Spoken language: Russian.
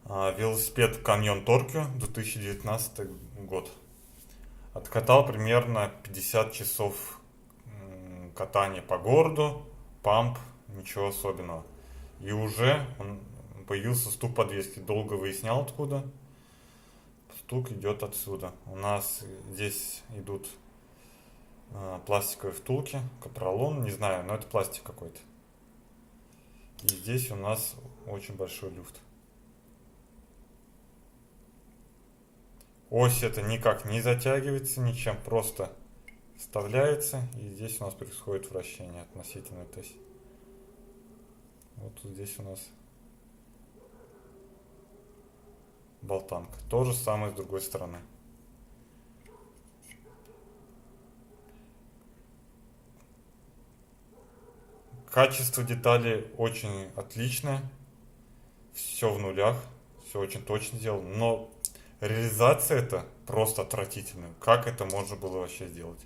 Велосипед Canyon Tokyo 2019 год. Откатал примерно 50 часов катания по городу, памп, ничего особенного. И уже появился стук подвески. Долго выяснял откуда. Стук идет отсюда. У нас здесь идут пластиковые втулки, капролон, не знаю, но это пластик какой-то. И здесь у нас очень большой люфт. Ось это никак не затягивается ничем, просто вставляется, и здесь у нас происходит вращение относительно ТЭС. Вот тут здесь у нас болтанка. То же самое с другой стороны. Качество деталей очень отличное. Все в нулях. Все очень точно сделано. Но реализация это просто отвратительная. Как это можно было вообще сделать?